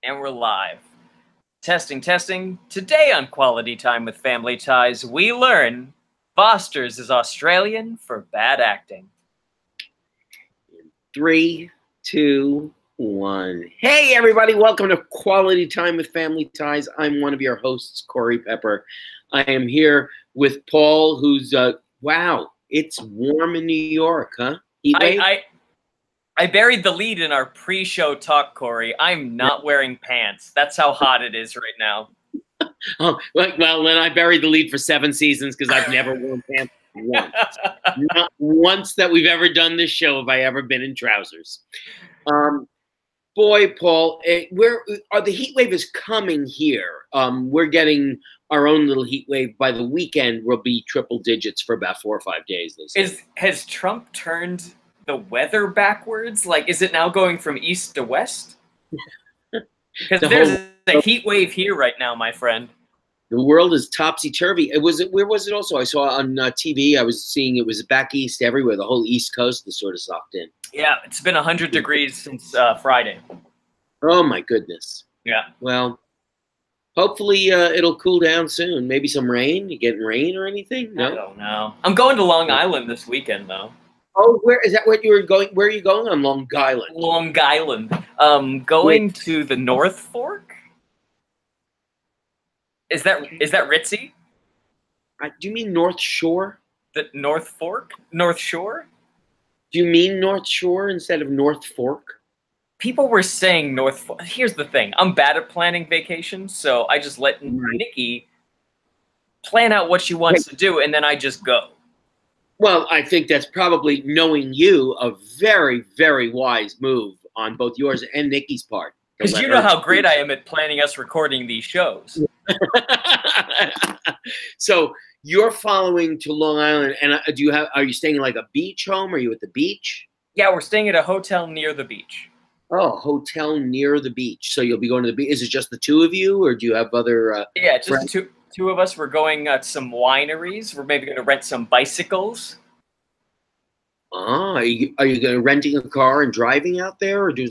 And we're live. Testing, testing. Today on Quality Time with Family Ties, we learn Foster's is Australian for bad acting. 3, 2, 1. Hey, everybody. Welcome to Quality Time with Family Ties. I'm one of your hosts, Corey Pepper. I am here with Paul, who's, wow, it's warm in New York, huh? Heat wave? I buried the lead in our pre-show talk, Corey. I'm not wearing pants. That's how hot it is right now. Oh, well, then I buried the lead for 7 seasons because I've never worn pants once. Not once that we've ever done this show have I ever been in trousers. Boy, Paul, the heat wave is coming here. We're getting our own little heat wave. By the weekend, we'll be triple digits for about 4 or 5 days. Has Trump turned the weather backwards? Like, is it now going from east to west? Because there's a heat wave here right now, my friend. The world is topsy-turvy. Where was it also? I saw on TV, I was seeing it was back east everywhere. The whole East Coast is sort of socked in. Yeah, it's been 100 degrees since Friday. Oh, my goodness. Yeah. Well, hopefully it'll cool down soon. Maybe some rain? You getting rain or anything? No? I don't know. I'm going to Long Island this weekend, though. Oh, where is that? What you were going? Where are you going on Long Island? Long Island. Going to the North Fork. Is that ritzy? Do you mean North Shore? The North Fork? North Shore? Do you mean North Shore instead of North Fork? People were saying North Fork. Here's the thing. I'm bad at planning vacations, so I just let Nikki plan out what she wants to do, and then I just go. Well, I think that's probably, knowing you, a very, very wise move on both yours and Nikki's part. Because you know how great I am at planning us recording these shows. So you're following to Long Island, and are you staying in like a beach home? Are you at the beach? Yeah, we're staying at a hotel near the beach. Oh, hotel near the beach. So you'll be going to the beach. Is it just the two of you, or do you have other? Yeah, just two of us. We're going to some wineries. We're maybe going to rent some bicycles. Ah, are you going to renting a car and driving out there, or do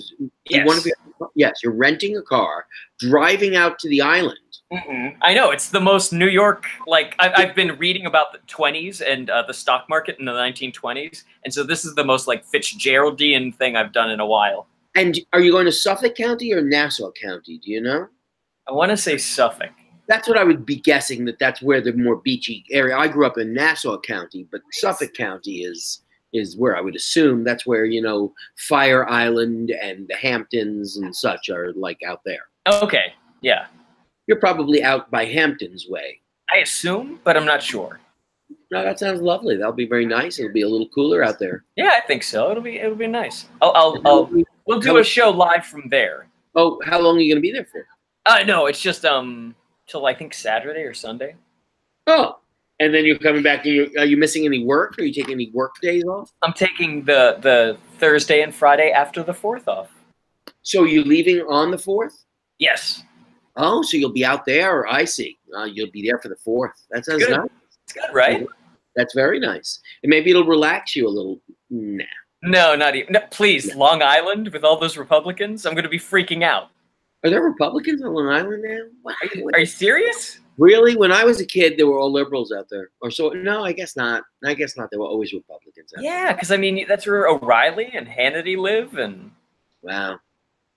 you want to be? Yes, you're renting a car, driving out to the island. I know, it's the most New York. Like I've been reading about the 20s and the stock market in the 1920s, and so this is the most like Fitzgeraldian thing I've done in a while. And are you going to Suffolk County or Nassau County? Do you know? I want to say Suffolk. That's what I would be guessing. That's where the more beachy area. I grew up in Nassau County, but Suffolk County is where I would assume that's where, Fire Island and the Hamptons and such are like out there. Okay, yeah. You're probably out by Hamptons way. I assume, but I'm not sure. No, that sounds lovely. That'll be very nice. It'll be a little cooler out there. Yeah, I think so. It'll be nice. We'll do a show live from there. Oh, how long are you going to be there for? No, it's just till I think Saturday or Sunday. Oh. And then you're coming back. Are you missing any work? Are you taking any work days off? I'm taking the Thursday and Friday after the 4th off. So you're leaving on the 4th? Yes. Oh, so you'll be out there. I see. You'll be there for the 4th. That sounds nice. It's good, right? That's very nice. And maybe it'll relax you a little. Nah. No, not even. No, please, no. Long Island with all those Republicans. I'm going to be freaking out. Are there Republicans on Long Island now? What? Are you serious? Really? When I was a kid, there were all liberals out there. Or so? No, I guess not. I guess not. There were always Republicans out there. Yeah, because I mean, that's where O'Reilly and Hannity live, and wow,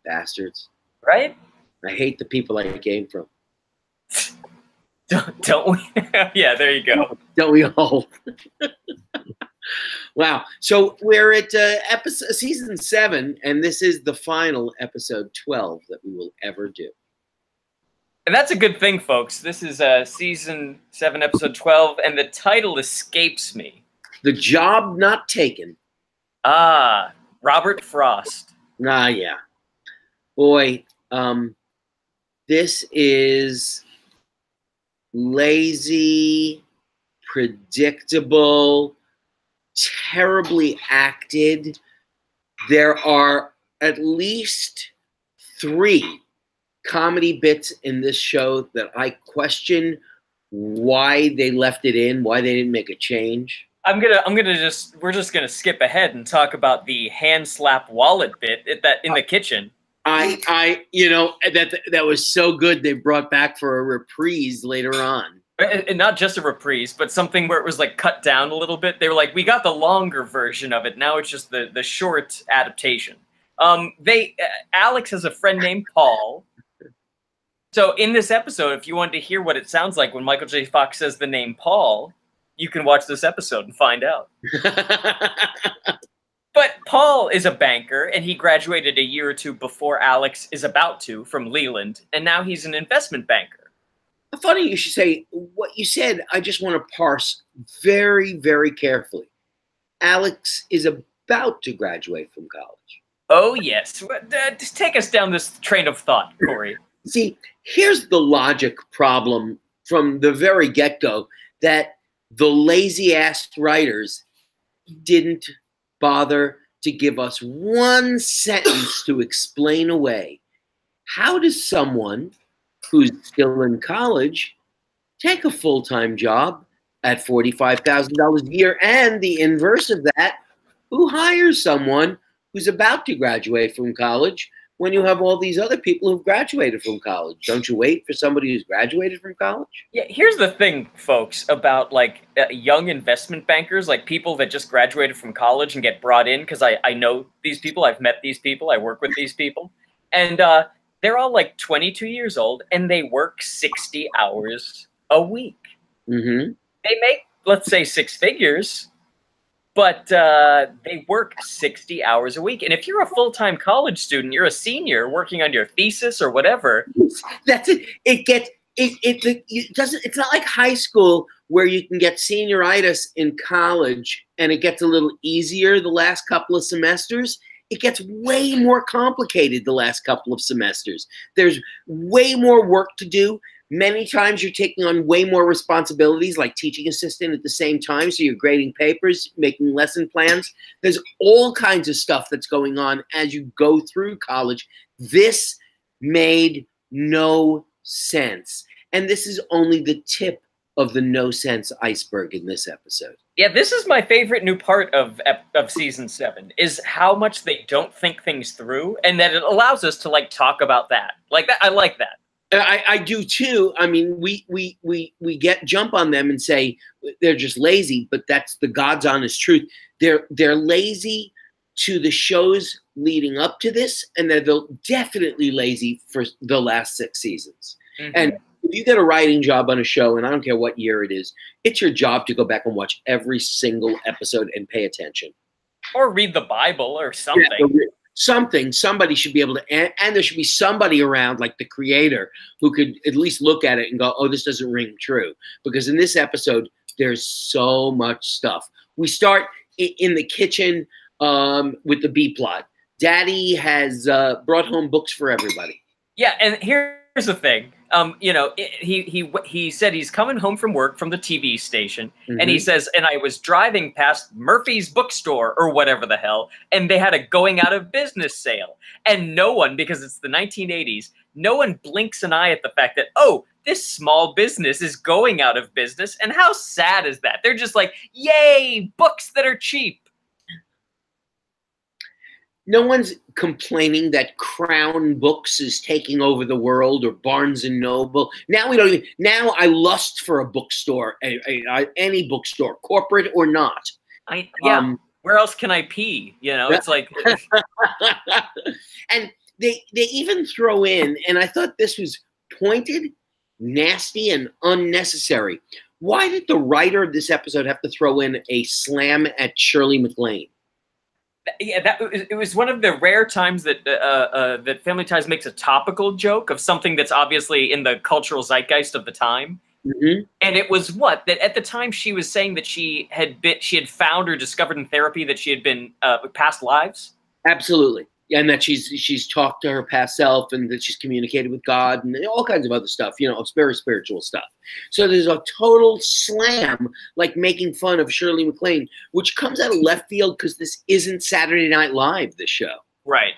bastards! Right? I hate the people I came from. Don't we? Yeah, there you go. Don't we all? Wow. So we're at season 7, and this is the final episode 12 that we will ever do. And that's a good thing, folks. This is season 7, episode 12, and the title escapes me. The Job Not Taken. Ah, Robert Frost. Ah, yeah. Boy, this is lazy, predictable, terribly acted. There are at least 3 comedy bits in this show that I question why they left it in, why they didn't make a change. We're just gonna skip ahead and talk about the hand slap wallet bit in the kitchen. You know, that was so good. They brought back for a reprise later on. And not just a reprise, but something where it was like cut down a little bit. They were like, we got the longer version of it. Now it's just the short adaptation. Alex has a friend named Paul. So in this episode, if you wanted to hear what it sounds like when Michael J. Fox says the name Paul, you can watch this episode and find out. But Paul is a banker, and he graduated a year or two before Alex is about to from Leland, and now he's an investment banker. Funny you should say what you said. I just want to parse very, very carefully. Alex is about to graduate from college. Oh, yes. Just take us down this train of thought, Corey. See, here's the logic problem from the very get-go, that the lazy-ass writers didn't bother to give us one sentence to explain away. How does someone who's still in college take a full-time job at $45,000 a year, and the inverse of that, who hires someone who's about to graduate from college when you have all these other people who've graduated from college? Don't you wait for somebody who's graduated from college? Yeah, here's the thing, folks, about like young investment bankers, like people that just graduated from college and get brought in, because I know these people, I've met these people, I work with these people, and they're all like 22 years old, and they work 60 hours a week. Mm-hmm. They make, let's say, six figures, but they work 60 hours a week. And if you're a full-time college student, you're a senior working on your thesis or whatever. That's it. It doesn't. It's not like high school where you can get senioritis in college and it gets a little easier the last couple of semesters. It gets way more complicated the last couple of semesters. There's way more work to do. Many times you're taking on way more responsibilities, like teaching assistant at the same time. So you're grading papers, making lesson plans. There's all kinds of stuff that's going on as you go through college. This made no sense. And this is only the tip of the no sense iceberg in this episode. Yeah, this is my favorite new part of season 7, is how much they don't think things through, and that it allows us to like talk about that. Like that, I like that. I do too. I mean, we jump on them and say they're just lazy, but that's the God's honest truth. They're lazy to the shows leading up to this, and they're definitely lazy for the last 6 seasons. Mm-hmm. And if you get a writing job on a show, and I don't care what year it is, it's your job to go back and watch every single episode and pay attention. Or read the Bible or something. Yeah, somebody should be able to, and there should be somebody around, like the creator, who could at least look at it and go, oh, this doesn't ring true. Because in this episode, there's so much stuff. We start in the kitchen with the B plot. Daddy has brought home books for everybody. Yeah, and here's the thing. You know, he said he's coming home from work from the TV station, mm-hmm. and he says, and I was driving past Murphy's bookstore or whatever the hell, and they had a going out of business sale. And no one, because it's the 1980s, no one blinks an eye at the fact that, oh, this small business is going out of business. And how sad is that? They're just like, yay, books that are cheap. No one's complaining that Crown Books is taking over the world, or Barnes and Noble. Now we don't even. Now I lust for a bookstore, any bookstore, corporate or not. Where else can I pee? You know, it's like. And they even throw in, and I thought this was pointed, nasty, and unnecessary. Why did the writer of this episode have to throw in a slam at Shirley MacLaine? Yeah, it was one of the rare times that that Family Ties makes a topical joke of something that's obviously in the cultural zeitgeist of the time. Mm-hmm. And it was that at the time she was saying that she had found or discovered in therapy that she had been past lives. Absolutely. And that she's talked to her past self, and that she's communicated with God, and all kinds of other stuff, you know, very spiritual stuff. So there's a total slam, like making fun of Shirley MacLaine, which comes out of left field because this isn't Saturday Night Live, this show. Right.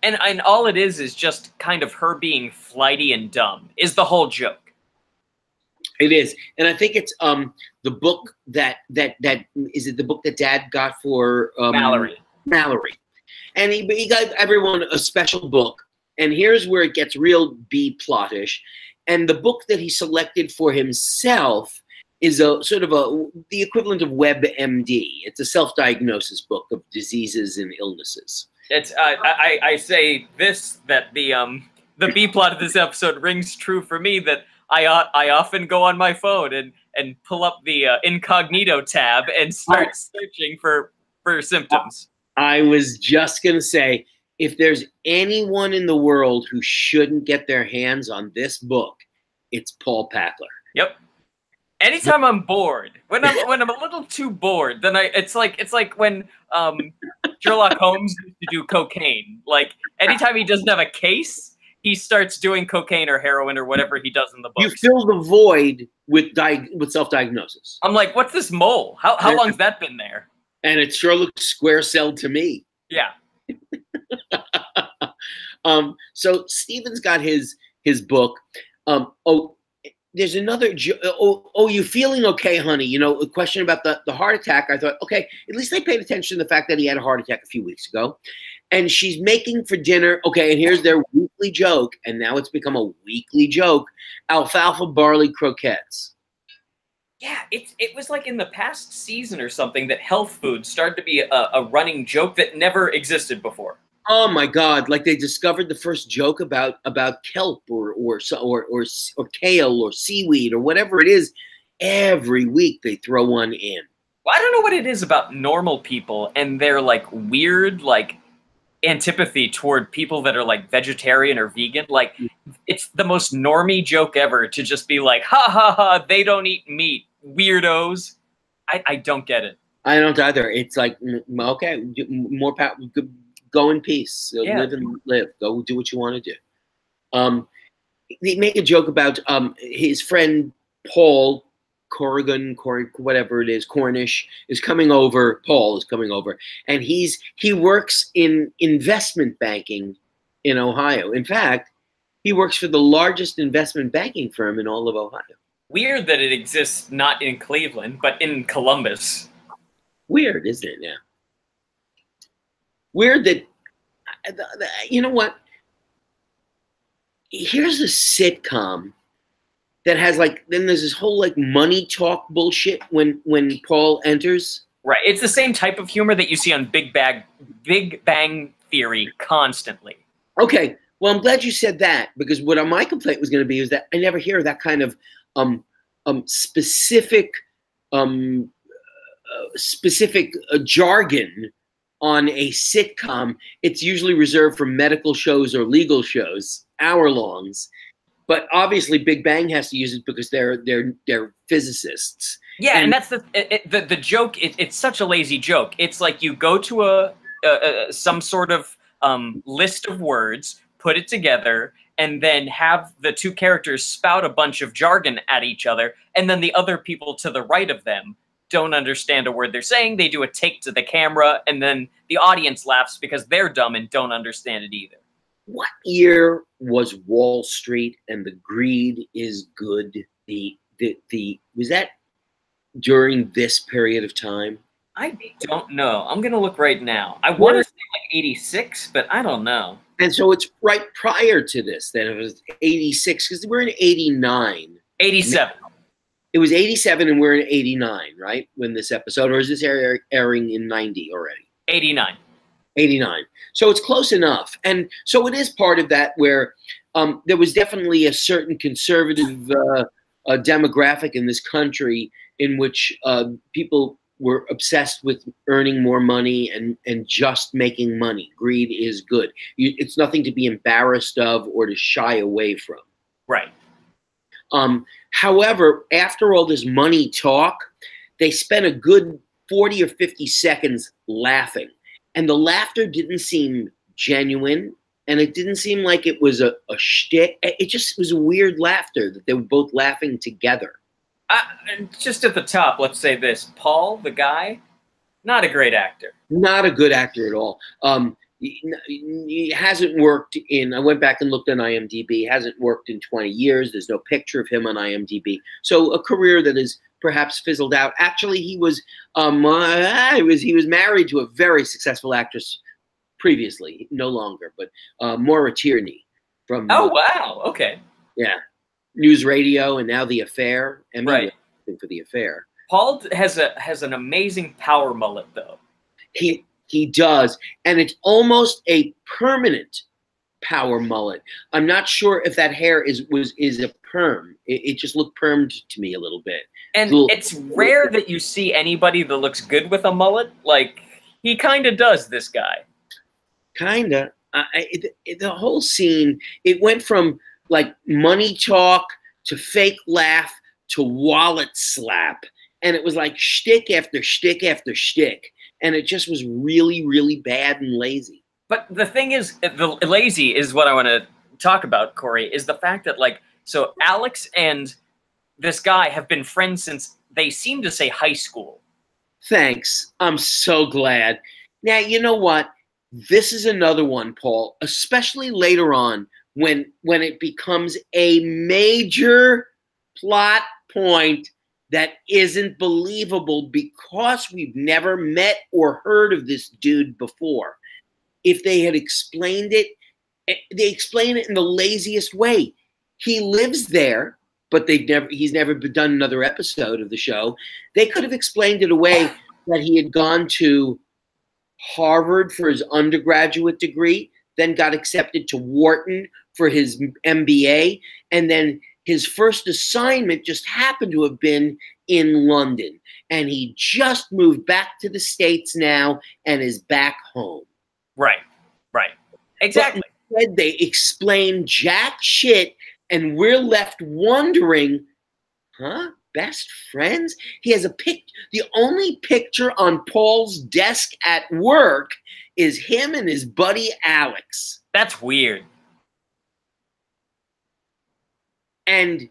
And all it is just kind of her being flighty and dumb is the whole joke. It is. And I think it's the book that is it the book that Dad got for Mallory. And he got everyone a special book And here's where it gets real B-plottish. And the book that he selected for himself is a sort of the equivalent of WebMD. It's a self-diagnosis book of diseases and illnesses. It's I say this, that the B plot of this episode rings true for me, that I often go on my phone and pull up the incognito tab and start searching for symptoms. I was just gonna say, if there's anyone in the world who shouldn't get their hands on this book, it's Paul Packler. Yep. Anytime I'm bored, when I'm a little too bored, then it's like when Sherlock Holmes used to do cocaine. Like anytime he doesn't have a case, he starts doing cocaine or heroin or whatever he does in the books. You fill the void with self-diagnosis. I'm like, what's this mole? How long's that been there? And it sure looks square-celled to me. Yeah. So Stephen's got his book. There's another. You feeling okay, honey? You know, a question about the heart attack. I thought, okay, at least they paid attention to the fact that he had a heart attack a few weeks ago. And she's making for dinner. Okay, and here's their weekly joke, and now it's become a weekly joke: alfalfa barley croquettes. Yeah, it was like in the past season or something that health food started to be a running joke that never existed before. Oh my God! Like they discovered the first joke about kelp or kale or seaweed or whatever it is. Every week they throw one in. Well, I don't know what it is about normal people and their like weird like antipathy toward people that are like vegetarian or vegan. Like it's the most normie joke ever to just be like, ha ha ha, they don't eat meat, weirdos. I don't get it. I don't either. It's like, okay, more power. Go in peace. Yeah. Live and live. Go do what you want to do. They make a joke about his friend Paul whatever it is, Cornish, is coming over. Paul is coming over, and he works in investment banking in Ohio. In fact, he works for the largest investment banking firm in all of Ohio. Weird that it exists not in Cleveland, but in Columbus. Weird, isn't it now? Weird that, you know what? Here's a sitcom that has like, then there's this whole like money talk bullshit when Paul enters. Right. It's the same type of humor that you see on Big Bang Theory constantly. Okay. Well, I'm glad you said that, because what my complaint was going to be is that I never hear that kind of specific jargon on a sitcom. It's usually reserved for medical shows or legal shows, hour-longs. But obviously, Big Bang has to use it because they're physicists. Yeah, and that's the joke. It's such a lazy joke. It's like you go to some sort of list of words, put it together, and then have the two characters spout a bunch of jargon at each other, and then the other people to the right of them don't understand a word they're saying. They do a take to the camera, and then the audience laughs because they're dumb and don't understand it either. What year was Wall Street and the Greed is Good? Was that during this period of time? I don't know. I'm gonna look right now. I want to say like 86, but I don't know. And so it's right prior to this. Then it was 86, because we're in 89. 87. It was 87 and we're in 89, right? When this episode, or is this airing in 90 already? 89. 89. So it's close enough. And so it is part of that where there was definitely a certain conservative demographic in this country in which people were obsessed with earning more money and just making money. Greed is good. It's nothing to be embarrassed of or to shy away from. Right. However, after all this money talk, they spent a good 40 or 50 seconds laughing. And the laughter didn't seem genuine, and it didn't seem like it was a shtick. It just was a weird laughter that they were both laughing together. Just at the top, let's say this. Paul, the guy, not a great actor. Not a good actor at all. He hasn't worked in, I went back and looked on IMDb, hasn't worked in 20 years. There's no picture of him on IMDb. So a career that is perhaps fizzled out. Actually, he was married to a very successful actress previously, no longer, but Maura Tierney. from Oh wow. Okay. yeah, News Radio, and now The Affair. Emmy Right. winning for The Affair. Paul has an amazing power mullet though. He does, and it's almost a permanent power mullet. I'm not sure if that hair is a perm. It just looked permed to me a little bit. And it's rare that you see anybody that looks good with a mullet. Like, he kind of does, this guy. Kinda. The whole scene, it went from like money talk to fake laugh to wallet slap, and it was like shtick after shtick after shtick, and it just was really, really bad and lazy. But the thing is, the lazy is what I want to talk about, Corey, is the fact that, like, so Alex and this guy have been friends since, they seem to say, high school. Thanks. I'm so glad. Now, you know what? This is another one, Paul, especially later on when it becomes a major plot point that isn't believable because we've never met or heard of this dude before. If they had explained it, they explain it in the laziest way. He lives there, but he's never done another episode of the show. They could have explained it away that he had gone to Harvard for his undergraduate degree, then got accepted to Wharton for his MBA, and then his first assignment just happened to have been in London. And he just moved back to the States now and is back home. Right. Exactly. But instead, they explain jack shit, and we're left wondering, huh? Best friends? He has a the only picture on Paul's desk at work is him and his buddy Alex. That's weird. And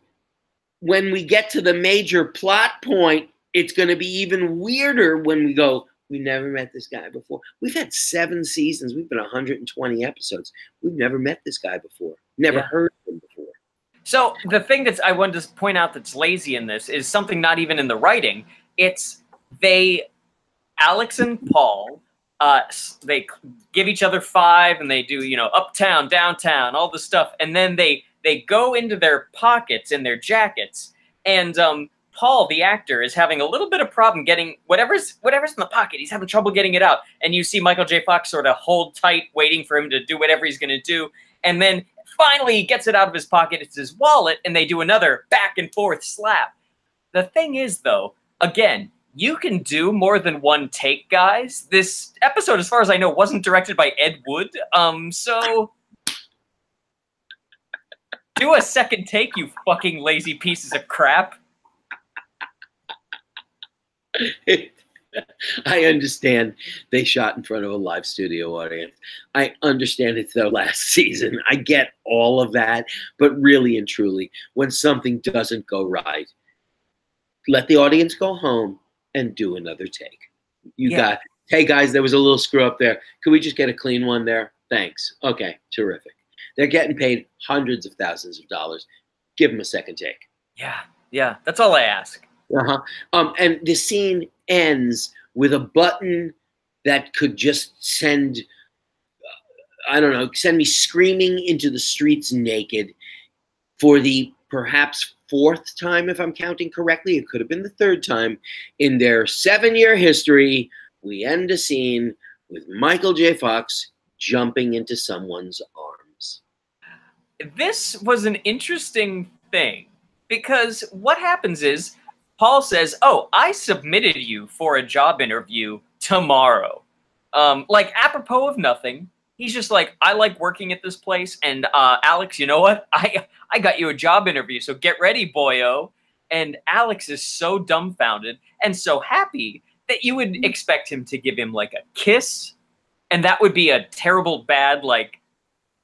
when we get to the major plot point, it's going to be even weirder when we go, we never met this guy before. We've had 7 seasons. We've been 120 episodes. We've never met this guy before. Never heard of him before. So the thing I wanted to point out that's lazy in this is something not even in the writing. It's Alex and Paul, they give each other 5 and they do, uptown, downtown, all the stuff. And then they go into their pockets in their jackets. And Paul, the actor, is having a little bit of problem getting whatever's in the pocket. He's having trouble getting it out. And you see Michael J. Fox sort of hold tight, waiting for him to do whatever he's going to do. And then finally he gets it out of his pocket. It's his wallet. And they do another back and forth slap. The thing is, though, again, you can do more than one take, guys. This episode, as far as I know, wasn't directed by Ed Wood. So do a second take, you fucking lazy pieces of crap. I understand they shot in front of a live studio audience. I understand it's their last season. I get all of that. But really and truly, when something doesn't go right, let the audience go home and do another take. Hey guys, there was a little screw up there. Could we just get a clean one there? Thanks. Okay, terrific. They're getting paid hundreds of thousands of dollars. Give them a second take. Yeah, that's all I ask. And the scene ends with a button that could just send me screaming into the streets naked for the perhaps 4th time, if I'm counting correctly. It could have been the 3rd time in their 7-year history. We end a scene with Michael J. Fox jumping into someone's arms. This was an interesting thing because what happens is Paul says, "Oh, I submitted you for a job interview tomorrow." Like, apropos of nothing, he's just like, "I like working at this place, and Alex, you know what? I got you a job interview, so get ready, boyo." And Alex is so dumbfounded and so happy that you would expect him to give him, like, a kiss, and that would be a terrible, bad, like,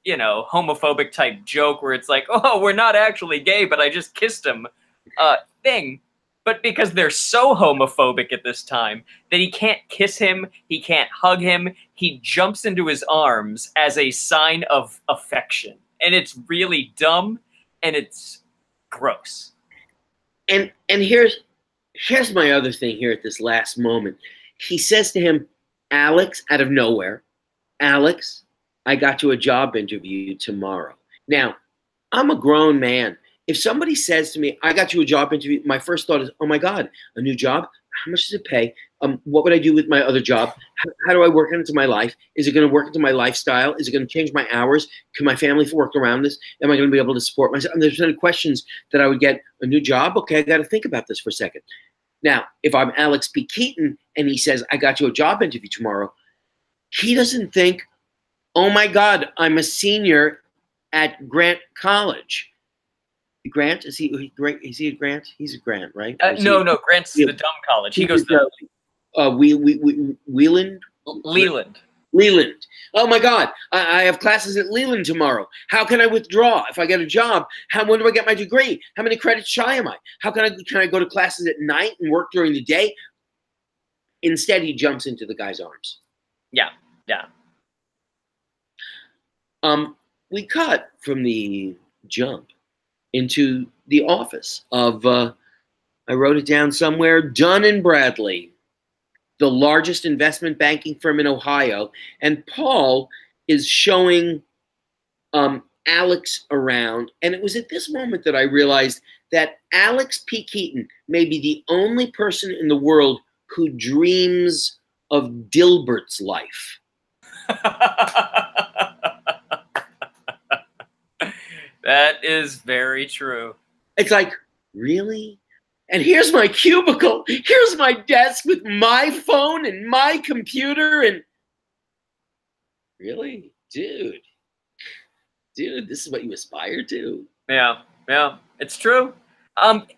homophobic type joke where it's like, "Oh, we're not actually gay, but I just kissed him," thing. But because they're so homophobic at this time that he can't kiss him, he can't hug him, he jumps into his arms as a sign of affection. And it's really dumb and it's gross. And here's my other thing here at this last moment. He says to him, "Alex," out of nowhere, "Alex, I got you a job interview tomorrow." Now, I'm a grown man. If somebody says to me, I got you a job interview, my first thought is, oh my God, a new job? How much does it pay? What would I do with my other job? How do I work it into my life? Is it going to work into my lifestyle? Is it going to change my hours? Can my family work around this? Am I going to be able to support myself? And there's many questions that I would get. A new job? Okay, I got to think about this for a second. Now, if I'm Alex P. Keaton and he says, I got you a job interview tomorrow, he doesn't think, oh my God, I'm a senior at Grant College. Grant? Is he a Grant? He's a Grant, right? No, Grant's the dumb college. He goes to Wheeland? Leland. Leland. Oh my God, I have classes at Leland tomorrow. How can I withdraw if I get a job? When do I get my degree? How many credits shy am I? Can I go to classes at night and work during the day? Instead, he jumps into the guy's arms. Yeah. We cut from the jump into the office of, I wrote it down somewhere, Dun & Bradley, the largest investment banking firm in Ohio. And Paul is showing Alex around. And it was at this moment that I realized that Alex P. Keaton may be the only person in the world who dreams of Dilbert's life. That is very true. It's like, really? And here's my cubicle. Here's my desk with my phone and my computer. And really? Dude, this is what you aspire to? Yeah, it's true.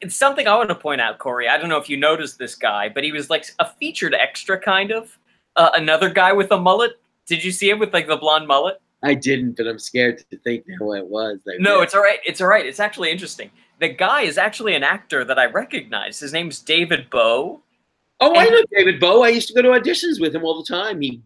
It's something I want to point out, Corey. I don't know if you noticed this guy, but he was like a featured extra, kind of. Another guy with a mullet. Did you see him with like the blonde mullet? I didn't, but I'm scared to think now what it was. No, it's all right. It's all right. It's actually interesting. The guy is actually an actor that I recognize. His name's David Bowe. Oh, I know David Bowe. I used to go to auditions with him all the time. He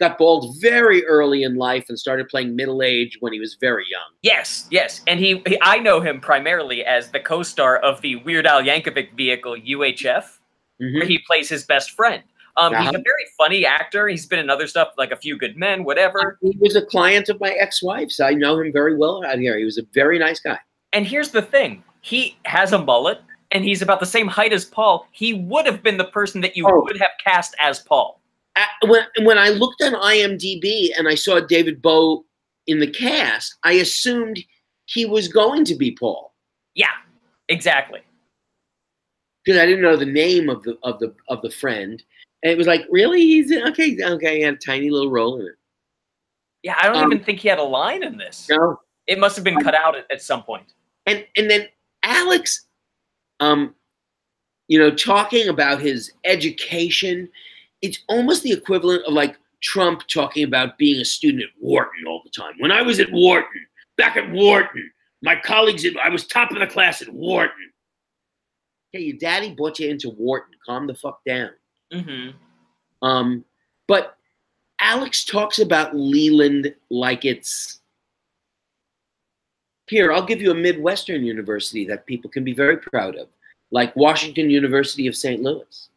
got bald very early in life and started playing middle age when he was very young. Yes. And I know him primarily as the co-star of the Weird Al Yankovic vehicle UHF, where he plays his best friend. He's a very funny actor. He's been in other stuff like A Few Good Men, whatever. He was a client of my ex-wife's. I know him very well out here. He was a very nice guy. And here's the thing. He has a mullet, and he's about the same height as Paul. He would have been the person that you would have cast as Paul. When I looked on IMDb and I saw David Bowe in the cast, I assumed he was going to be Paul. Yeah, exactly. Because I didn't know the name of the friend. And it was like, really? He's okay. He had a tiny little role in it. Yeah, I don't even think he had a line in this. No. It must have been cut out at some point. And then Alex, talking about his education, it's almost the equivalent of like Trump talking about being a student at Wharton all the time. When I was at Wharton, back at Wharton, my colleagues, I was top of the class at Wharton. Hey, your daddy brought you into Wharton. Calm the fuck down. But Alex talks about Leland like it's, here, I'll give you a Midwestern university that people can be very proud of, like Washington University of St. Louis.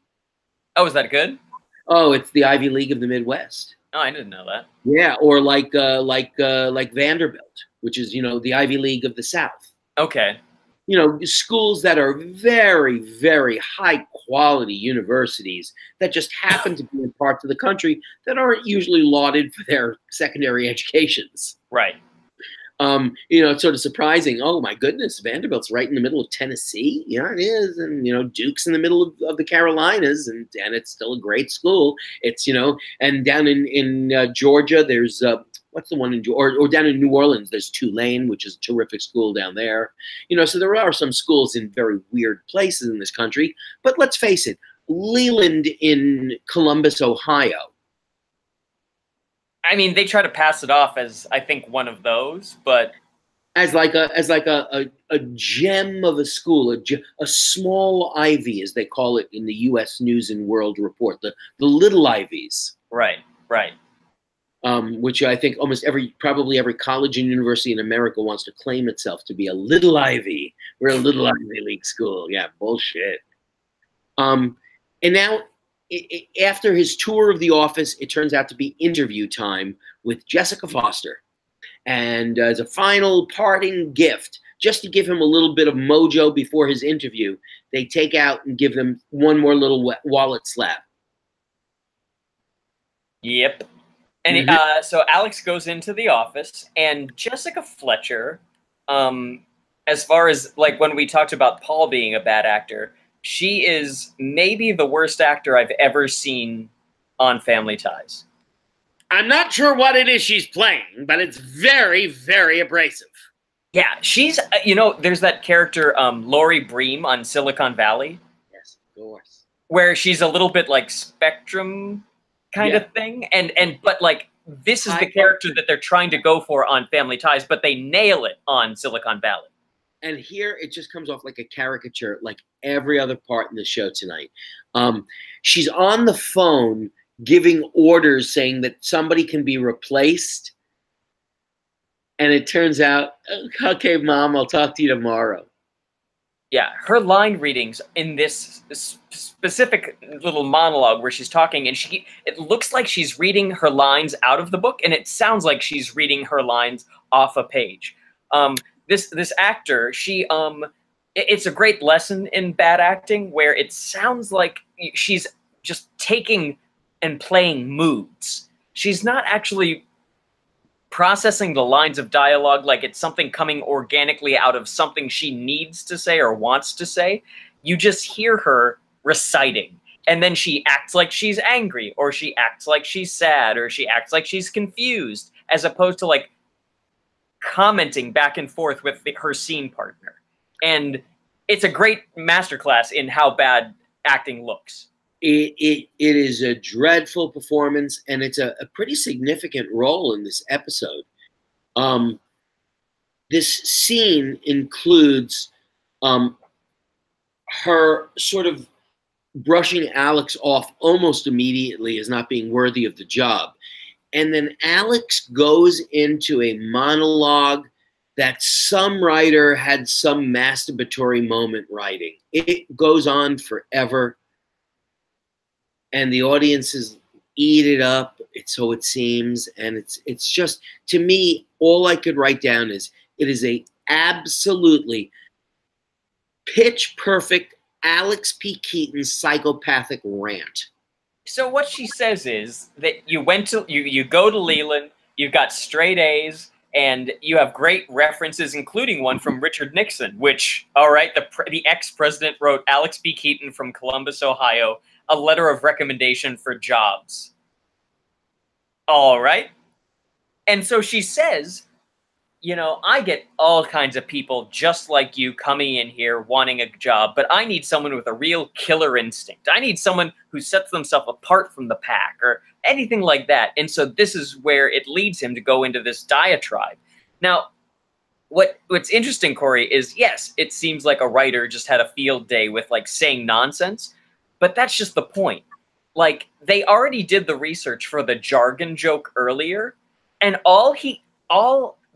Oh, is that good? Oh, it's the Ivy League of the Midwest. Oh, I didn't know that. Yeah, or like Vanderbilt, which is, the Ivy League of the South. Okay. Schools that are very, very high quality universities that just happen to be in parts of the country that aren't usually lauded for their secondary educations. Right. It's sort of surprising. Oh my goodness, Vanderbilt's right in the middle of Tennessee. Yeah, it is. And, Duke's in the middle of the Carolinas, and it's still a great school. It's, and down in Georgia, there's, what's the one in Georgia, or down in New Orleans, there's Tulane, which is a terrific school down there. So there are some schools in very weird places in this country. But let's face it, Leland in Columbus, Ohio. I mean, they try to pass it off as, I think, one of those, but as like a gem of a school, a small Ivy, as they call it in the U.S. News and World Report, the little Ivies. Right. Which I think probably every college and university in America wants to claim itself to be a little Ivy. We're a little Ivy League school. Yeah, bullshit. And now, after his tour of the office, it turns out to be interview time with Jessica Foster. And as a final parting gift, just to give him a little bit of mojo before his interview, they take out and give them one more little wallet slap. Yep. And so Alex goes into the office, and Jessica Fletcher, as far as like when we talked about Paul being a bad actor, she is maybe the worst actor I've ever seen on Family Ties. I'm not sure what it is she's playing, but it's very, very abrasive. Yeah, she's, you know, there's that character, Laurie Bream on Silicon Valley. Yes, of course. Where she's a little bit like Spectrum kind of thing. But like, this is the character that they're trying to go for on Family Ties, but they nail it on Silicon Valley. And here it just comes off like a caricature, like every other part in the show tonight. She's on the phone giving orders saying that somebody can be replaced. And it turns out, okay, Mom, I'll talk to you tomorrow. Yeah, her line readings in this specific little monologue where she's talking, and it looks like she's reading her lines out of the book, and it sounds like she's reading her lines off a page. This actor, it's a great lesson in bad acting where it sounds like she's just taking and playing moods. She's not actually processing the lines of dialogue like it's something coming organically out of something she needs to say or wants to say. You just hear her reciting, and then she acts like she's angry, or she acts like she's sad, or she acts like she's confused, as opposed to like commenting back and forth with her scene partner. And it's a great masterclass in how bad acting looks. It is a dreadful performance, and it's a pretty significant role in this episode. This scene includes her sort of brushing Alex off almost immediately as not being worthy of the job. And then Alex goes into a monologue that some writer had some masturbatory moment writing. It goes on forever. And the audiences eat it up, so it seems, and it's just, to me, all I could write down is it is a absolutely pitch perfect Alex P. Keaton psychopathic rant. So what she says is that you go to Leland, you've got straight A's, and you have great references, including one from Richard Nixon, which, all right, the ex-president wrote Alex P. Keaton from Columbus, Ohio, a letter of recommendation for jobs. All right. And so she says, you know, I get all kinds of people just like you coming in here wanting a job, but I need someone with a real killer instinct. I need someone who sets themselves apart from the pack or anything like that. And so this is where it leads him to go into this diatribe. Now, what's interesting, Corey, is yes, it seems like a writer just had a field day with like saying nonsense. But that's just the point. Like, they already did the research for the jargon joke earlier, and all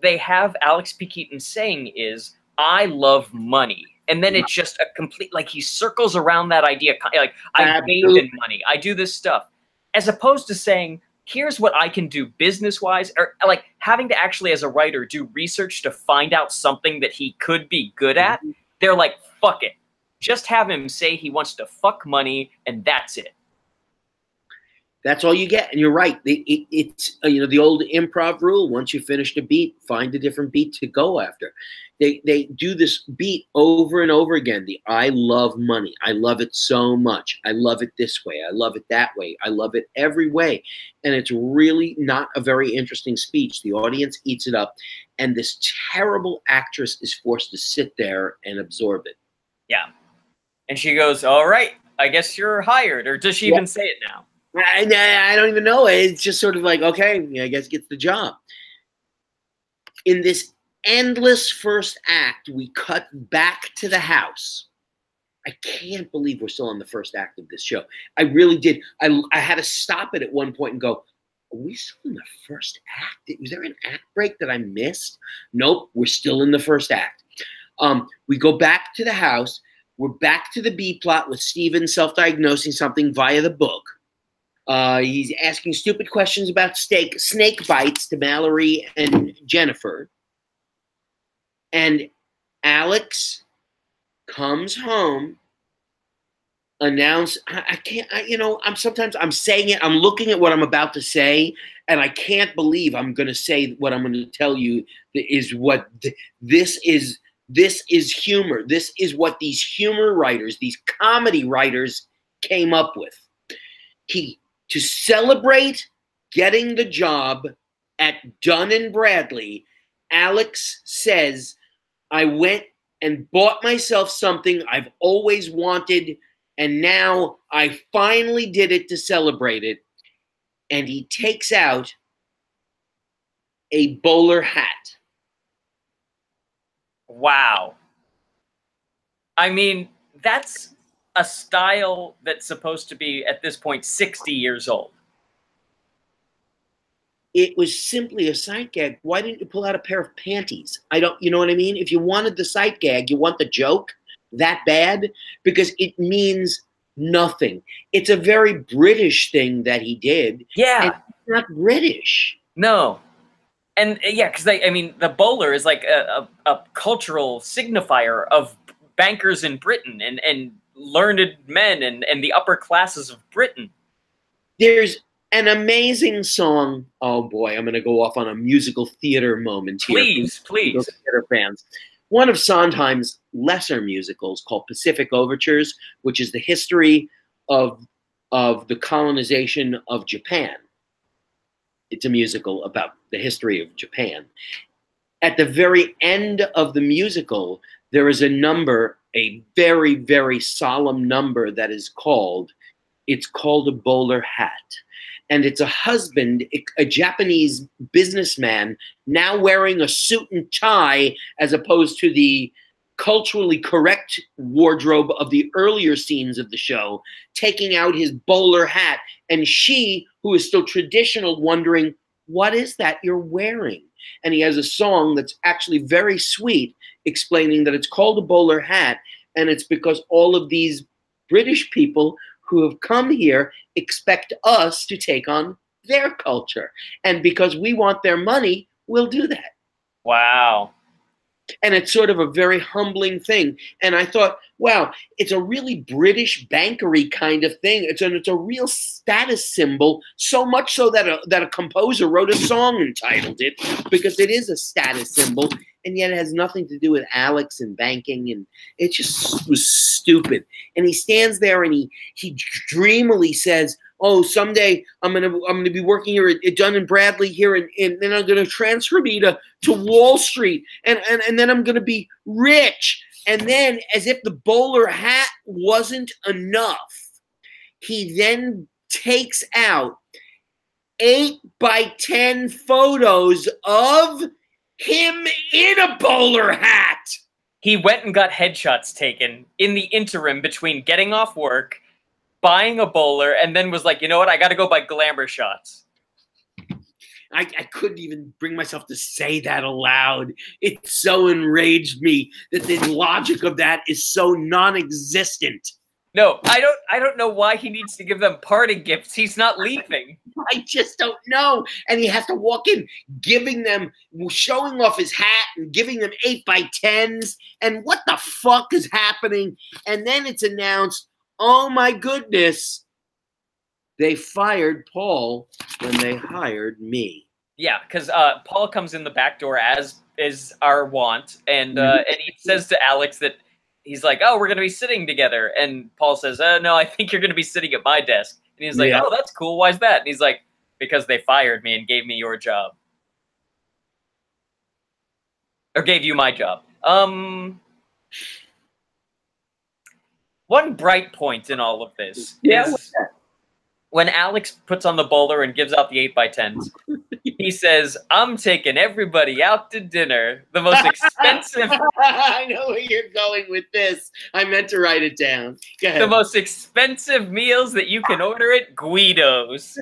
they have Alex P. Keaton saying is, I love money. And then it's just a complete, like, he circles around that idea, like, I bathe in money, I do this stuff. As opposed to saying, here's what I can do business-wise, or like having to actually, as a writer, do research to find out something that he could be good at. They're like, fuck it. Just have him say he wants to fuck money, and that's it. That's all you get, and you're right. It's you know, the old improv rule: once you finish the beat, find a different beat to go after. They do this beat over and over again. The I love money. I love it so much. I love it this way. I love it that way. I love it every way, and it's really not a very interesting speech. The audience eats it up, and this terrible actress is forced to sit there and absorb it. Yeah. And she goes, all right, I guess you're hired. Or does she even say it now? I don't even know. It's just sort of like, okay, I guess gets the job. In this endless first act, we cut back to the house. I can't believe we're still on the first act of this show. I really did. I had to stop it at one point and go, are we still in the first act? Was there an act break that I missed? Nope, we're still in the first act. We go back to the house. We're back to the B plot with Steven self-diagnosing something via the book. He's asking stupid questions about snake bites to Mallory and Jennifer. And Alex comes home, sometimes I'm saying it, I'm looking at what I'm about to say, and I can't believe I'm going to say what I'm going to tell you is what this is. This is humor. This is what these humor writers, these comedy writers came up with. To celebrate getting the job at Dun & Bradley, Alex says, I went and bought myself something I've always wanted, and now I finally did it to celebrate it. And he takes out a bowler hat. Wow. I mean, that's a style that's supposed to be, at this point, 60 years old. It was simply a sight gag. Why didn't you pull out a pair of panties? You know what I mean? If you wanted the sight gag, you want the joke that bad, because it means nothing. It's a very British thing that he did. Yeah. And it's not British. No. And yeah, because the bowler is like a cultural signifier of bankers in Britain and learned men and the upper classes of Britain. There's an amazing song. Oh boy, I'm going to go off on a musical theater moment here. Please. Theater fans. One of Sondheim's lesser musicals called Pacific Overtures, which is the history of the colonization of Japan. It's a musical about the history of Japan. At the very end of the musical, there is a number, a very, very solemn number that is called, it's called a bowler hat. And it's a husband, a Japanese businessman, now wearing a suit and tie as opposed to the culturally correct wardrobe of the earlier scenes of the show, taking out his bowler hat. And she, who is still traditional, wondering, what is that you're wearing? And he has a song that's actually very sweet, explaining that it's called a bowler hat, and it's because all of these British people who have come here expect us to take on their culture. And because we want their money, we'll do that. Wow. And it's sort of a very humbling thing. And I thought, wow, it's a really British bankery kind of thing. It's a real status symbol, so much so that a composer wrote a song entitled it, because it is a status symbol, and yet it has nothing to do with Alex and banking, and it just was stupid. And he stands there and he dreamily says, oh, someday I'm gonna be working here at Dun & Bradley here, and then I'm gonna transfer me to Wall Street, and then I'm gonna be rich. And then, as if the bowler hat wasn't enough, he then takes out 8x10 photos of him in a bowler hat. He went and got headshots taken in the interim between getting off work, buying a bowler, and then was like, you know what, I gotta go buy glamour shots. I couldn't even bring myself to say that aloud. It so enraged me that the logic of that is so non-existent. No, I don't know why he needs to give them parting gifts. He's not leaving. I just don't know. And he has to walk in giving them, showing off his hat and giving them 8x10s. And what the fuck is happening? And then it's announced, oh my goodness, they fired Paul when they hired me. Yeah, because Paul comes in the back door, as is our wont, and he says to Alex that he's like, oh, we're going to be sitting together. And Paul says, no, I think you're going to be sitting at my desk. And he's like, oh, that's cool. Why's that? And he's like, because they fired me and gave me your job. Or gave you my job. One bright point in all of this is when Alex puts on the bowler and gives out the 8x10s, he says, I'm taking everybody out to dinner. The most expensive... I know where you're going with this. I meant to write it down. Go ahead. The most expensive meals that you can order at Guido's.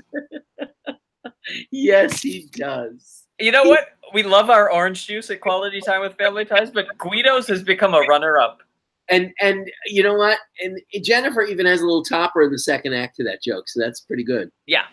Yes, he does. You know what? We love our orange juice at Quality Time with Family Ties, but Guido's has become a runner-up. And you know what? And Jennifer even has a little topper in the second act to that joke, so that's pretty good. Yeah.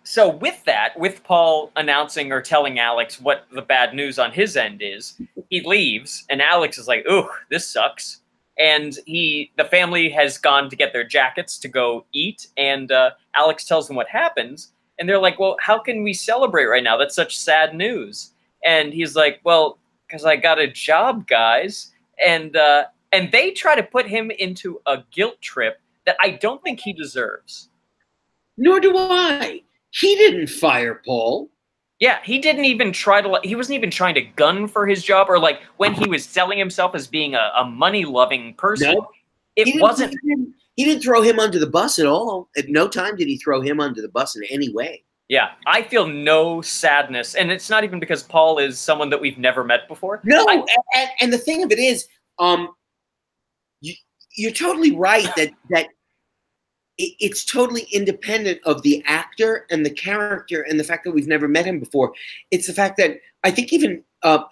So with that, with Paul announcing or telling Alex what the bad news on his end is, he leaves, and Alex is like, "Ooh, this sucks." And the family has gone to get their jackets to go eat, and Alex tells them what happens, and they're like, "Well, how can we celebrate right now? That's such sad news." And he's like, "Well, because I got a job, guys." And they try to put him into a guilt trip that I don't think he deserves. Nor do I. He didn't fire Paul. Yeah, he didn't even try to. He wasn't even trying to gun for his job, or like when he was selling himself as being a money-loving person. No, it wasn't. He didn't throw him under the bus at all. At no time did he throw him under the bus in any way. Yeah, I feel no sadness, and it's not even because Paul is someone that we've never met before. No, and the thing of it is, you're totally right that it's totally independent of the actor and the character and the fact that we've never met him before. It's the fact that I think even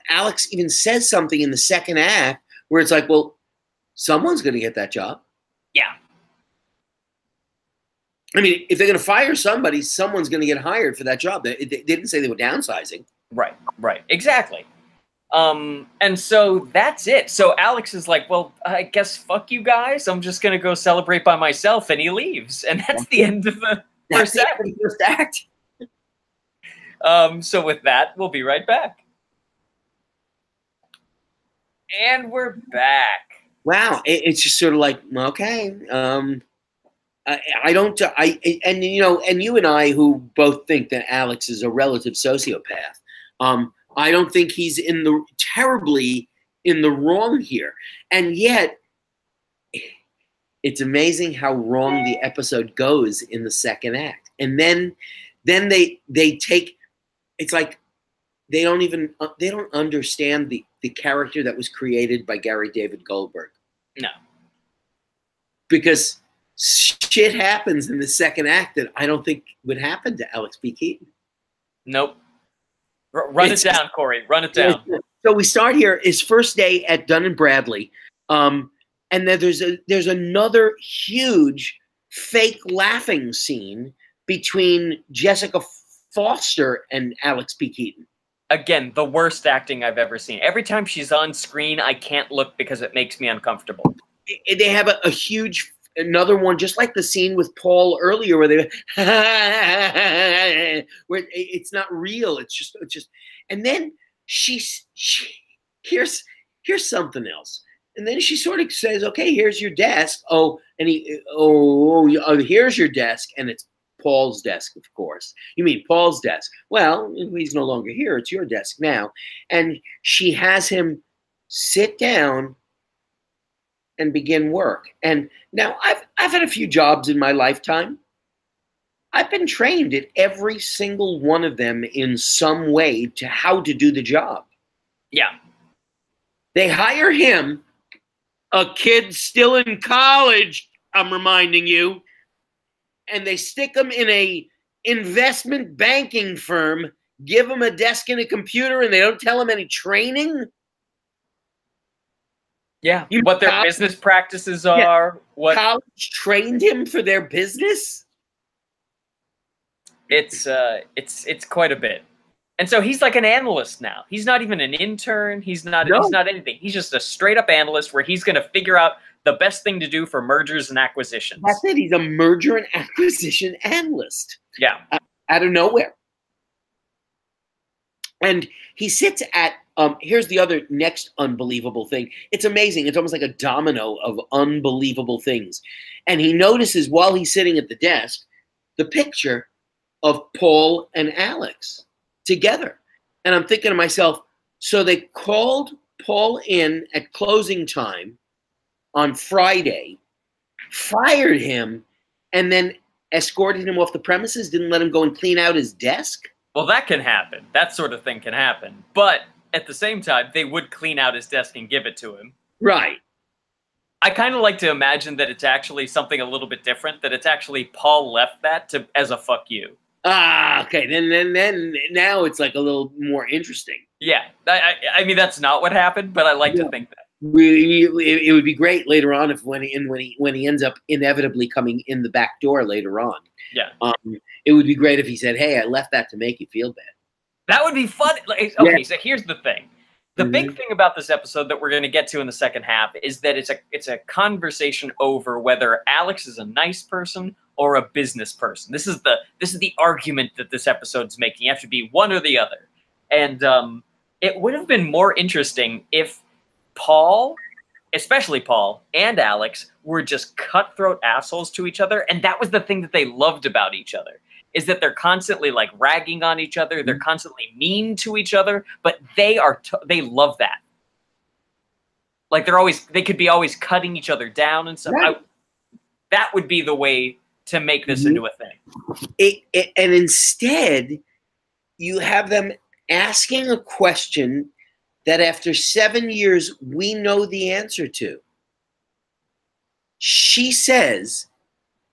Alex even says something in the second act where it's like, well, someone's going to get that job. Yeah. I mean, if they're going to fire somebody, someone's going to get hired for that job. They didn't say they were downsizing. Right, exactly. And so that's it. So Alex is like, well, I guess fuck you guys. I'm just going to go celebrate by myself. And he leaves. And that's the end of the first act. So with that, we'll be right back. And we're back. Wow. It's just sort of like, okay. And you and I, who both think that Alex is a relative sociopath, I don't think he's terribly in the wrong here. And yet, it's amazing how wrong the episode goes in the second act. And then they take, it's like they don't understand the character that was created by Gary David Goldberg. No. Because shit happens in the second act that I don't think would happen to Alex P. Keaton. Nope. Run it down, Corey. Run it down. So we start here. His first day at Dun & Bradley. And then there's another huge fake laughing scene between Jessica Foster and Alex P. Keaton. Again, the worst acting I've ever seen. Every time she's on screen, I can't look because it makes me uncomfortable. They have a huge... Another one, just like the scene with Paul earlier, where where it's not real. It's just, and then here's something else, and then she sort of says, "Okay, here's your desk." Here's your desk, and it's Paul's desk, of course. You mean Paul's desk? Well, he's no longer here. It's your desk now, and she has him sit down and begin work. And now I've had a few jobs in my lifetime. I've been trained at every single one of them in some way to how to do the job. Yeah. They hire him, a kid still in college, I'm reminding you, and they stick him in a investment banking firm, give him a desk and a computer, and they don't tell him any training. Yeah, what their business practices are. What college trained him for their business? It's quite a bit. And so he's like an analyst now. He's not even an intern. He's not anything. He's just a straight up analyst where he's going to figure out the best thing to do for mergers and acquisitions. That's it. He's a merger and acquisition analyst. Yeah. Out of nowhere. And he sits at here's the other next unbelievable thing. It's amazing. It's almost like a domino of unbelievable things. And he notices while he's sitting at the desk, the picture of Paul and Alex together. And I'm thinking to myself, so they called Paul in at closing time on Friday, fired him, and then escorted him off the premises, didn't let him go and clean out his desk? Well, that can happen. That sort of thing can happen. But at the same time, they would clean out his desk and give it to him. Right. I kind of like to imagine that it's actually something a little bit different, that it's actually Paul left that as a fuck you. Ah, okay. Then now it's like a little more interesting. Yeah. I mean, that's not what happened, but I like to think that. it would be great later on if when he ends up inevitably coming in the back door later on. Yeah. It would be great if he said, "Hey, I left that to make you feel bad." That would be fun. Like, okay, Yeah. so here's the thing. The big thing about this episode that we're going to get to in the second half is that it's a conversation over whether Alex is a nice person or a business person. This is the argument that this episode's making. You have to be one or the other. And it would have been more interesting if Paul, especially Paul and Alex, were just cutthroat assholes to each other, and that was the thing that they loved about each other. Is that they're constantly like ragging on each other, they're constantly mean to each other, but they they love that. Like they could be always cutting each other down and stuff. Right. That would be the way to make this into a thing. And instead, you have them asking a question that after 7 years, we know the answer to. She says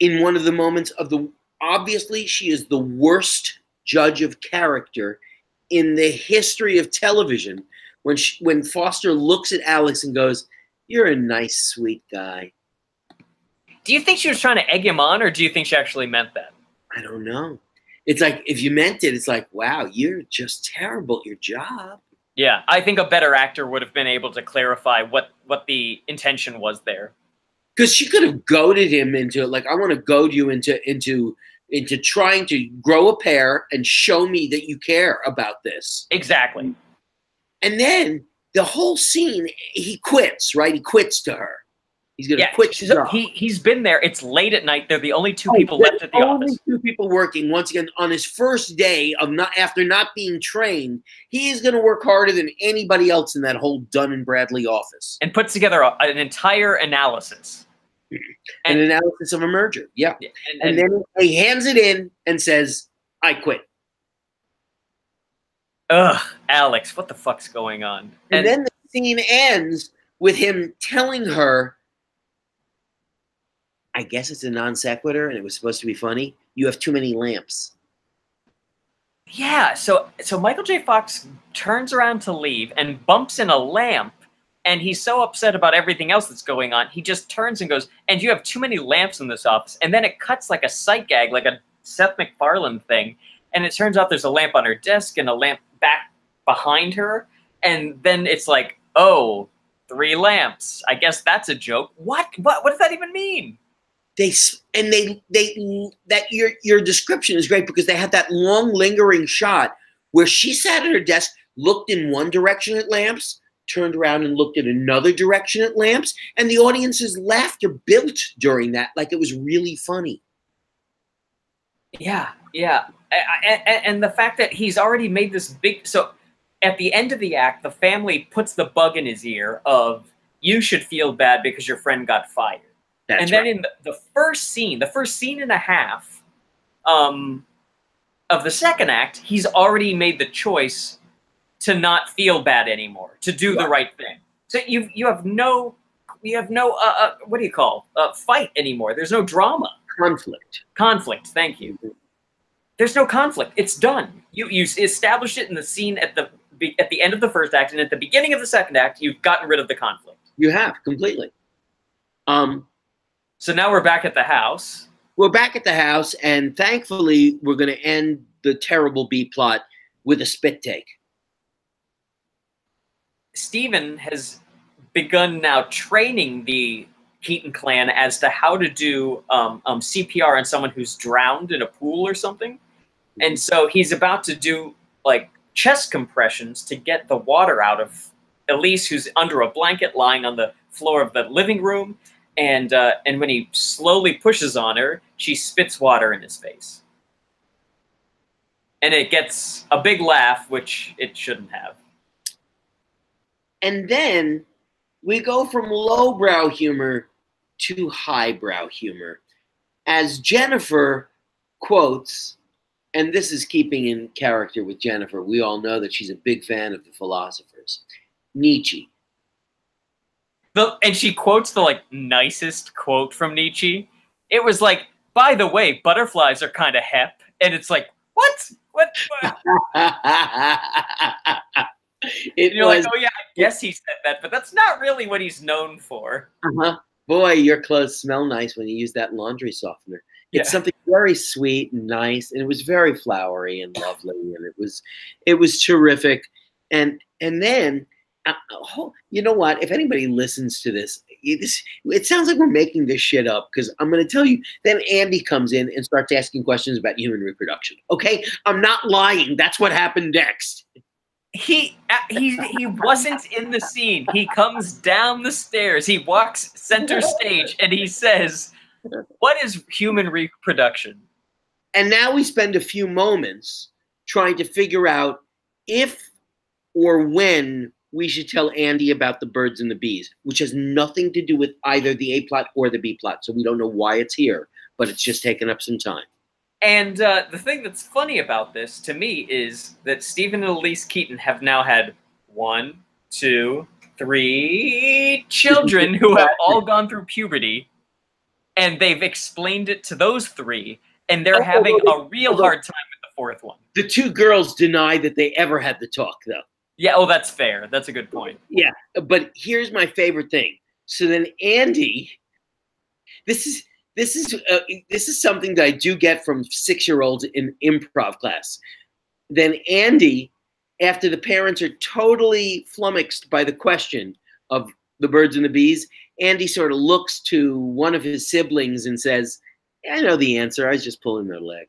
in one of the moments of obviously, she is the worst judge of character in the history of television. When Foster looks at Alex and goes, "You're a nice, sweet guy." Do you think she was trying to egg him on, or do you think she actually meant that? I don't know. It's like, if you meant it, it's like, wow, you're just terrible at your job. Yeah, I think a better actor would have been able to clarify what the intention was there. Because she could have goaded him into, like, I want to goad you into trying to grow a pair and show me that you care about this. Exactly. And then the whole scene, he quits, right? He quits to her. He's going to quit. He's been there. It's late at night. They're the only two people left at the office. Only two people working. Once again, on his first day after not being trained, he is going to work harder than anybody else in that whole Dun and Bradley office. And put together an entire analysis. An analysis of a merger. Yeah. And then he hands it in and says, "I quit." Ugh, Alex, what the fuck's going on? And then the scene ends with him telling her, I guess it's a non sequitur and it was supposed to be funny, "You have too many lamps." Yeah, so Michael J. Fox turns around to leave and bumps in a lamp, and he's so upset about everything else that's going on, he just turns and goes, "And you have too many lamps in this office." And then it cuts like a sight gag, like a Seth MacFarlane thing, and it turns out there's a lamp on her desk and a lamp back behind her, and then it's like, oh, 3 lamps. I guess that's a joke. What does that even mean? Your description is great because they had that long lingering shot where she sat at her desk, looked in one direction at lamps, turned around and looked in another direction at lamps, and the audience's laughter built during that, like it was really funny. Yeah. And the fact that he's already made this big... So at the end of the act, the family puts the bug in his ear of, you should feel bad because your friend got fired. And then in the first scene and a half of the second act, he's already made the choice to not feel bad anymore, to do the right thing. So you have no what do you call fight anymore? There's no drama. Conflict. Thank you. There's no conflict. It's done. You established it in the scene at the end of the first act, and at the beginning of the second act, you've gotten rid of the conflict. You have completely. So now we're back at the house. We're back at the house, and thankfully, we're going to end the terrible B plot with a spit take. Stephen has begun now training the Keaton clan as to how to do CPR on someone who's drowned in a pool or something. And so he's about to do like chest compressions to get the water out of Elise, who's under a blanket lying on the floor of the living room. And when he slowly pushes on her, she spits water in his face. And it gets a big laugh, which it shouldn't have. And then we go from lowbrow humor to highbrow humor. As Jennifer quotes, and this is keeping in character with Jennifer, we all know that she's a big fan of the philosophers, Nietzsche. And she quotes the like nicest quote from Nietzsche. It was like, by the way, butterflies are kind of hep. And it's like, what? You're like, oh yeah, I guess he said that, but that's not really what he's known for. Boy, your clothes smell nice when you use that laundry softener. It's something very sweet and nice, and it was very flowery and lovely, and it was terrific. And then, you know what? If anybody listens to this, it sounds like we're making this shit up, because I'm going to tell you. Then Andy comes in and starts asking questions about human reproduction. Okay, I'm not lying. That's what happened next. He wasn't in the scene. He comes down the stairs. He walks center stage, and he says, "What is human reproduction?" And now we spend a few moments trying to figure out if or when we should tell Andy about the birds and the bees, which has nothing to do with either the A plot or the B plot. So we don't know why it's here, but it's just taken up some time. And the thing that's funny about this to me is that Stephen and Elise Keaton have now had 1, 2, 3 children who have all gone through puberty, and they've explained it to those 3, and they're having a real hard time with the 4th one. The 2 girls deny that they ever had the talk, though. Yeah, oh, that's fair. That's a good point. Yeah, but here's my favorite thing. So then Andy, this is something that I do get from 6-year-olds in improv class. Then Andy, after the parents are totally flummoxed by the question of the birds and the bees, Andy sort of looks to one of his siblings and says, "Yeah, I know the answer. I was just pulling their leg."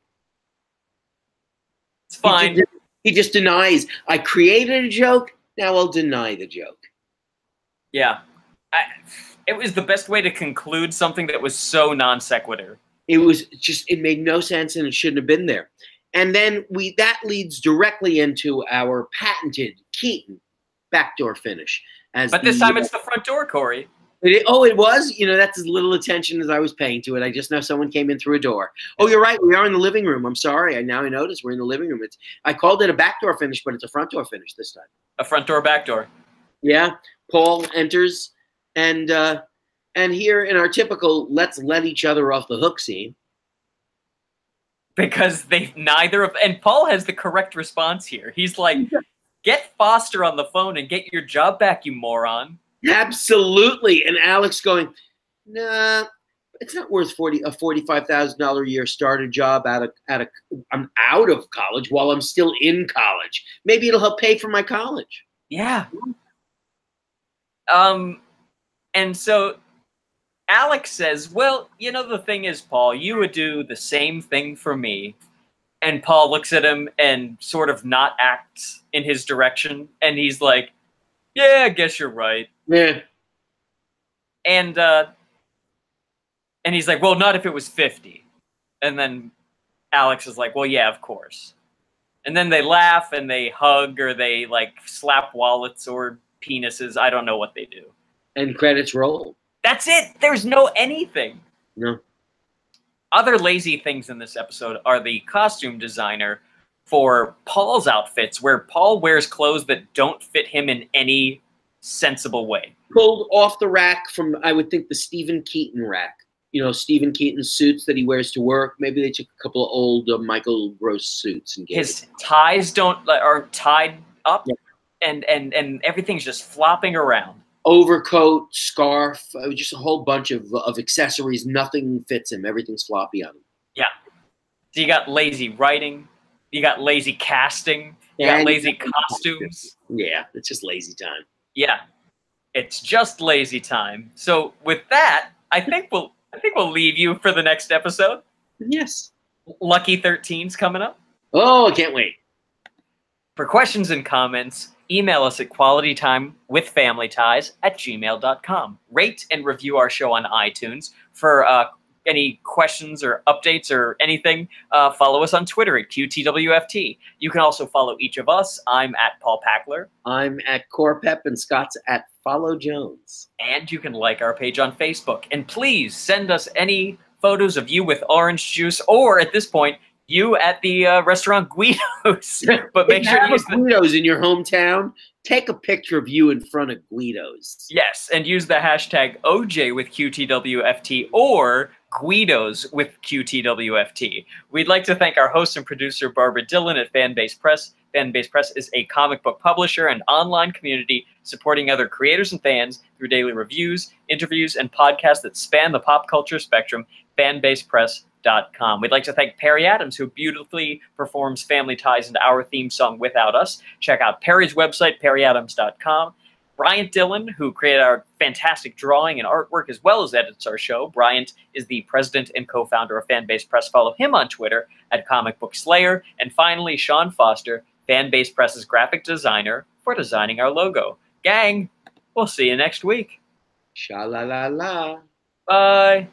It's fine. He just denies. I created a joke. Now I'll deny the joke. Yeah. It was the best way to conclude something that was so non sequitur. It made no sense, and it shouldn't have been there. And then that leads directly into our patented Keaton backdoor finish. But this time it's the front door, Corey. It was? You know, that's as little attention as I was paying to it. I just know someone came in through a door. Oh, you're right. We are in the living room. I'm sorry. Now I noticed we're in the living room. I called it a backdoor finish, but it's a front door finish this time. A front door, back door. Yeah. Paul enters, and here in our typical let's let each other off the hook scene. Because and Paul has the correct response here. He's like, "Get Foster on the phone and get your job back, you moron." Absolutely. And Alex going, "Nah, it's not worth a $45,000 a year starter job I'm out of college while I'm still in college. Maybe it'll help pay for my college." Yeah. And so Alex says, "Well, you know, the thing is, Paul, you would do the same thing for me." And Paul looks at him and sort of not acts in his direction. And he's like, "Yeah, I guess you're right." Yeah. And he's like, "Well, not if it was 50. And then Alex is like, "Well, yeah, of course." And then they laugh and they hug, or they like slap wallets or penises. I don't know what they do. And credits roll. That's it. There's no anything. No. Other lazy things in this episode are the costume designer for Paul's outfits, where Paul wears clothes that don't fit him in any sensible way. Pulled off the rack from, I would think, the Stephen Keaton rack. You know, Stephen Keaton's suits that he wears to work. Maybe they took a couple of old Michael Gross suits and his ties are tied up, and everything's just flopping around. Overcoat, scarf, just a whole bunch of accessories. Nothing fits him. Everything's floppy on him. Yeah. So you got lazy writing. You got lazy casting. You got lazy costumes. Yeah, it's just lazy time. Yeah, it's just lazy time. So with that, I think we'll leave you for the next episode. Yes. Lucky 13's coming up. Oh, I can't wait. For questions and comments, email us at qualitytimewithfamilyties@gmail.com. Rate and review our show on iTunes. For any questions or updates or anything, follow us on Twitter at QTWFT. You can also follow each of us. I'm at Paul Packler. I'm at Corpep, and Scott's at Follow Jones. And you can like our page on Facebook. And please send us any photos of you with orange juice, or at this point, you at the restaurant Guido's. But make sure you use Guido's in your hometown. Take a picture of you in front of Guido's. Yes, and use the hashtag OJ with QTWFT, or Guidos with QTWFT. We'd like to thank our host and producer, Barbara Dillon at Fanbase Press. Fanbase Press is a comic book publisher and online community supporting other creators and fans through daily reviews, interviews, and podcasts that span the pop culture spectrum. Fanbasepress.com. We'd like to thank Perry Adams, who beautifully performs Family Ties into our theme song Without Us. Check out Perry's website, perryadams.com. Bryant Dillon, who created our fantastic drawing and artwork as well as edits our show. Bryant is the president and co-founder of Fanbase Press. Follow him on Twitter at Comic Book Slayer. And finally, Sean Foster, Fanbase Press's graphic designer, for designing our logo. Gang, we'll see you next week. Sha-la-la-la. Bye.